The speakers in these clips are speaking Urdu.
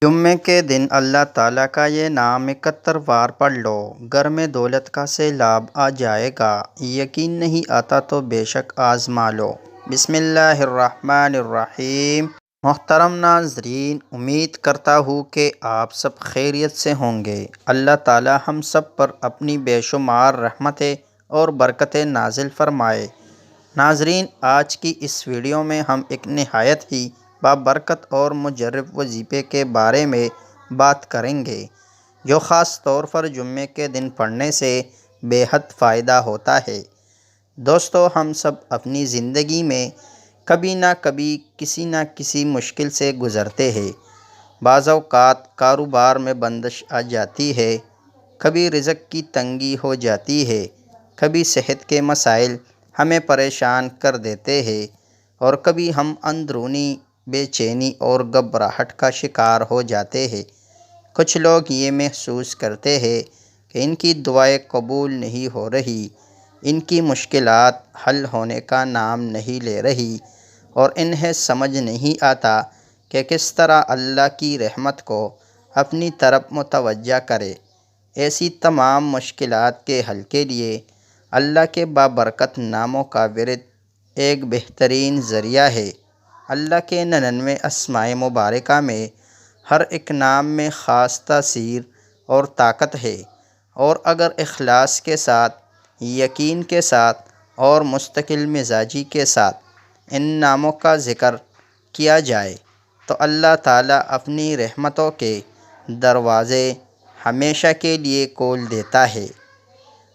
جمعے کے دن اللہ تعالیٰ کا یہ نام 71 بار پڑھ لو، گھر میں دولت کا سیلاب آ جائے گا۔ یقین نہیں آتا تو بے شک آزما لو۔ بسم اللہ الرحمن الرحیم۔ محترم ناظرین، امید کرتا ہوں کہ آپ سب خیریت سے ہوں گے۔ اللہ تعالیٰ ہم سب پر اپنی بے شمار رحمتیں اور برکتیں نازل فرمائے۔ ناظرین، آج کی اس ویڈیو میں ہم ایک نہایت ہی بابرکت اور مجرب وظیفے کے بارے میں بات کریں گے، جو خاص طور پر جمعے کے دن پڑھنے سے بے حد فائدہ ہوتا ہے۔ دوستو، ہم سب اپنی زندگی میں کبھی نہ کبھی کسی نہ کسی مشکل سے گزرتے ہیں۔ بعض اوقات کاروبار میں بندش آ جاتی ہے، کبھی رزق کی تنگی ہو جاتی ہے، کبھی صحت کے مسائل ہمیں پریشان کر دیتے ہیں، اور کبھی ہم اندرونی بے چینی اور گھبراہٹ کا شکار ہو جاتے ہیں۔ کچھ لوگ یہ محسوس کرتے ہیں کہ ان کی دعائیں قبول نہیں ہو رہی، ان کی مشکلات حل ہونے کا نام نہیں لے رہی، اور انہیں سمجھ نہیں آتا کہ کس طرح اللہ کی رحمت کو اپنی طرف متوجہ کرے۔ ایسی تمام مشکلات کے حل کے لیے اللہ کے بابرکت ناموں کا ورد ایک بہترین ذریعہ ہے۔ اللہ کے 99 اسماء مبارکہ میں ہر ایک نام میں خاص تاثیر اور طاقت ہے، اور اگر اخلاص کے ساتھ، یقین کے ساتھ اور مستقل مزاجی کے ساتھ ان ناموں کا ذکر کیا جائے تو اللہ تعالیٰ اپنی رحمتوں کے دروازے ہمیشہ کے لیے کھول دیتا ہے۔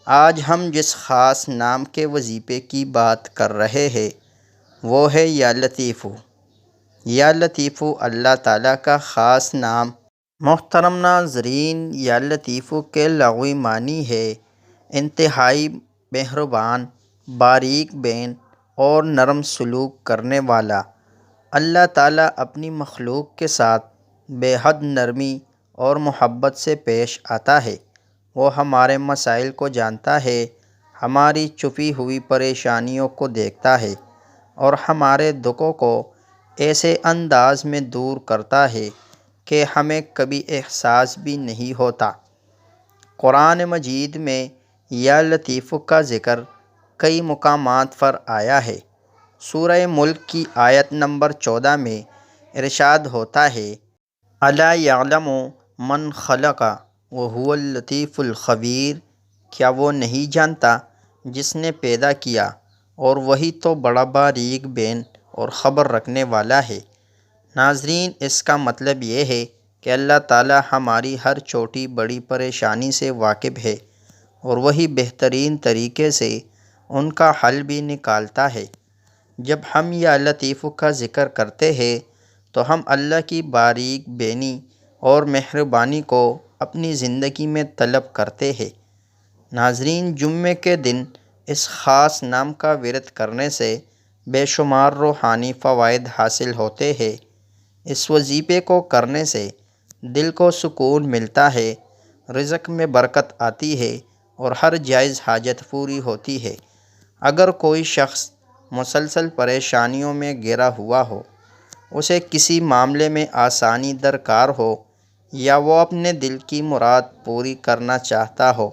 آج ہم جس خاص نام کے وظیفے کی بات کر رہے ہیں وہ ہے یا لطیفو۔ یا لطیفو اللہ تعالیٰ کا خاص نام۔ محترم ناظرین، یا لطیفو کے لغوی معنی ہے انتہائی مہربان، باریک بین اور نرم سلوک کرنے والا۔ اللہ تعالیٰ اپنی مخلوق کے ساتھ بے حد نرمی اور محبت سے پیش آتا ہے۔ وہ ہمارے مسائل کو جانتا ہے، ہماری چھپی ہوئی پریشانیوں کو دیکھتا ہے، اور ہمارے دکھوں کو ایسے انداز میں دور کرتا ہے کہ ہمیں کبھی احساس بھی نہیں ہوتا۔ قرآن مجید میں یا لطیفو کا ذکر کئی مقامات پر آیا ہے۔ سورہ ملک کی آیت نمبر 14 میں ارشاد ہوتا ہے، اَلَا يَعْلَمُ مَنْ خَلَقَ وَهُوَ اللطیف الخبیر۔ کیا وہ نہیں جانتا جس نے پیدا کیا اور وہی تو بڑا باریک بین اور خبر رکھنے والا ہے۔ ناظرین، اس کا مطلب یہ ہے کہ اللہ تعالیٰ ہماری ہر چھوٹی بڑی پریشانی سے واقف ہے، اور وہی بہترین طریقے سے ان کا حل بھی نکالتا ہے۔ جب ہم یا لطیفو کا ذکر کرتے ہیں تو ہم اللہ کی باریک بینی اور مہربانی کو اپنی زندگی میں طلب کرتے ہیں۔ ناظرین، جمعے کے دن اس خاص نام کا ورد کرنے سے بے شمار روحانی فوائد حاصل ہوتے ہیں۔ اس وظیفے کو کرنے سے دل کو سکون ملتا ہے، رزق میں برکت آتی ہے، اور ہر جائز حاجت پوری ہوتی ہے۔ اگر کوئی شخص مسلسل پریشانیوں میں گھرا ہوا ہو، اسے کسی معاملے میں آسانی درکار ہو، یا وہ اپنے دل کی مراد پوری کرنا چاہتا ہو،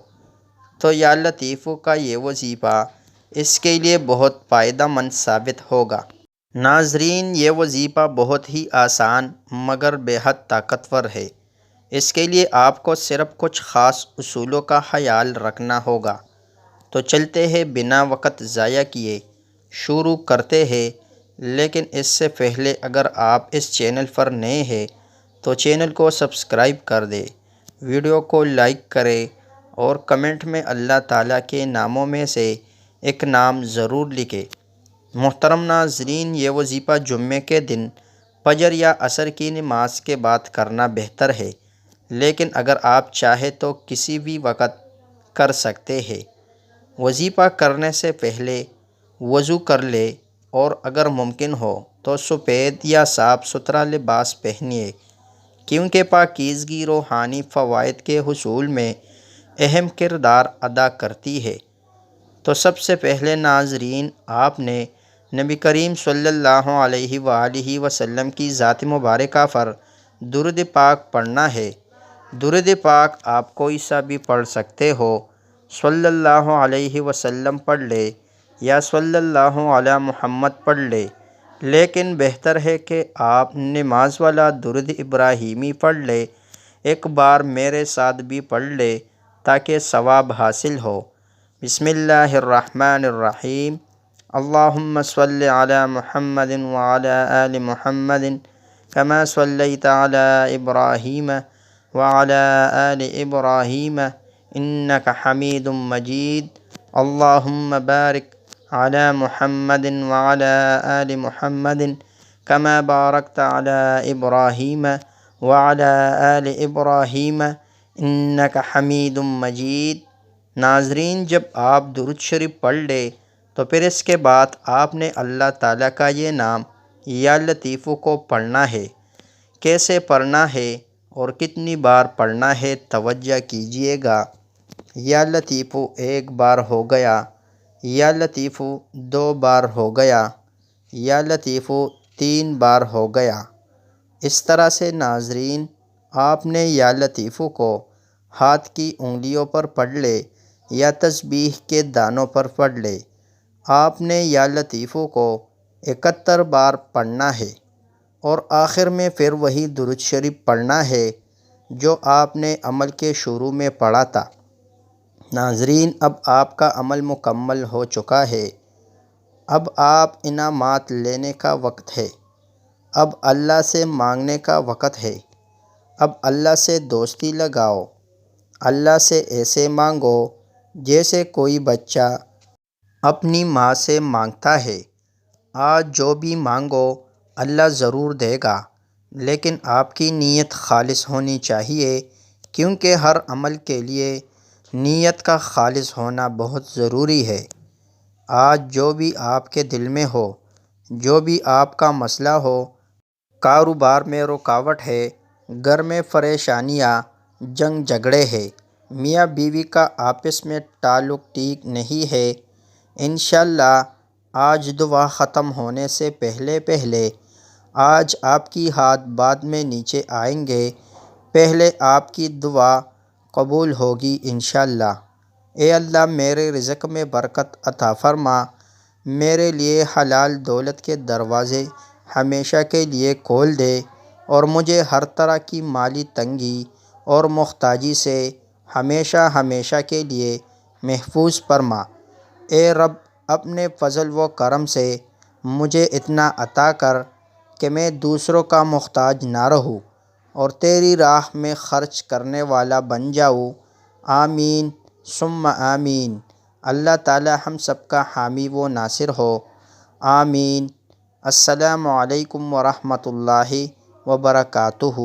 تو یا لطیفو کا یہ وظیفہ اس کے لیے بہت فائدہ مند ثابت ہوگا۔ ناظرین، یہ وظیفہ بہت ہی آسان مگر بے حد طاقتور ہے۔ اس کے لیے آپ کو صرف کچھ خاص اصولوں کا خیال رکھنا ہوگا۔ تو چلتے ہیں بنا وقت ضائع کیے شروع کرتے ہیں، لیکن اس سے پہلے اگر آپ اس چینل پر نئے ہیں تو چینل کو سبسکرائب کر دیں، ویڈیو کو لائک کریں، اور کمنٹ میں اللہ تعالیٰ کے ناموں میں سے ایک نام ضرور لکھیں۔ محترم ناظرین، یہ وظیفہ جمعے کے دن فجر یا عصر کی نماز کے بعد کرنا بہتر ہے، لیکن اگر آپ چاہیں تو کسی بھی وقت کر سکتے ہیں۔ وظیفہ کرنے سے پہلے وضو کر لیں، اور اگر ممکن ہو تو سفید یا صاف ستھرا لباس پہنیے، کیونکہ پاکیزگی روحانی فوائد کے حصول میں اہم کردار ادا کرتی ہے۔ تو سب سے پہلے ناظرین، آپ نے نبی کریم صلی اللہ علیہ وآلہ وسلم کی ذات مبارکہ پر درود پاک پڑھنا ہے۔ درود پاک آپ کوئی سا بھی پڑھ سکتے ہو، صلی اللہ علیہ وسلم پڑھ لے یا صلی اللہ علی محمد پڑھ لے، لیکن بہتر ہے کہ آپ نماز والا درود ابراہیمی پڑھ لے، ایک بار میرے ساتھ بھی پڑھ لے تاکہ ثواب حاصل ہو۔ بسم اللہ الرحمن الرحیم، اللہم صلی علی محمد وعلی آل محمد کما صلیت علی ابراہیم وعلی آل ابراہیم انک حمید مجید، اللہم بارک علی محمد وعلی آل محمد کما بارکت علی ابراہیم وعلی آل ابراہیم انک حمید مجید۔ ناظرین، جب آپ درود شریف پڑھ لے تو پھر اس کے بعد آپ نے اللہ تعالیٰ کا یہ نام یا لطیف کو پڑھنا ہے۔ کیسے پڑھنا ہے اور کتنی بار پڑھنا ہے توجہ کیجئے گا۔ یا لطیف ایک بار ہو گیا، یا لطیف 2 بار ہو گیا، یا لطیف 3 بار ہو گیا۔ اس طرح سے ناظرین آپ نے یا لطیف کو ہاتھ کی انگلیوں پر پڑھ لے یا تسبیح کے دانوں پر پڑھ لے۔ آپ نے یا لطیف کو 71 بار پڑھنا ہے اور آخر میں پھر وہی درود شریف پڑھنا ہے جو آپ نے عمل کے شروع میں پڑھا تھا۔ ناظرین، اب آپ کا عمل مکمل ہو چکا ہے، اب آپ انعامات لینے کا وقت ہے، اب اللہ سے مانگنے کا وقت ہے۔ اب اللہ سے دوستی لگاؤ، اللہ سے ایسے مانگو جیسے کوئی بچہ اپنی ماں سے مانگتا ہے۔ آج جو بھی مانگو اللہ ضرور دے گا، لیکن آپ کی نیت خالص ہونی چاہیے، کیونکہ ہر عمل کے لیے نیت کا خالص ہونا بہت ضروری ہے۔ آج جو بھی آپ کے دل میں ہو، جو بھی آپ کا مسئلہ ہو، کاروبار میں رکاوٹ ہے، گھر میں پریشانیاں، جنگ جھگڑے ہے، میاں بیوی کا آپس میں تعلق ٹھیک نہیں ہے، انشاءاللہ آج دعا ختم ہونے سے پہلے آج آپ کی ہاتھ بعد میں نیچے آئیں گے، پہلے آپ کی دعا قبول ہوگی انشاءاللہ۔ اے اللہ، میرے رزق میں برکت عطا فرما، میرے لیے حلال دولت کے دروازے ہمیشہ کے لیے کھول دے اور مجھے ہر طرح کی مالی تنگی اور محتاجی سے ہمیشہ کے لیے محفوظ فرما۔ اے رب، اپنے فضل و کرم سے مجھے اتنا عطا کر کہ میں دوسروں کا محتاج نہ رہوں اور تیری راہ میں خرچ کرنے والا بن جاؤں۔ آمین ثم آمین۔ اللہ تعالی ہم سب کا حامی و ناصر ہو، آمین۔ السلام علیکم ورحمۃ اللہ وبرکاتہ۔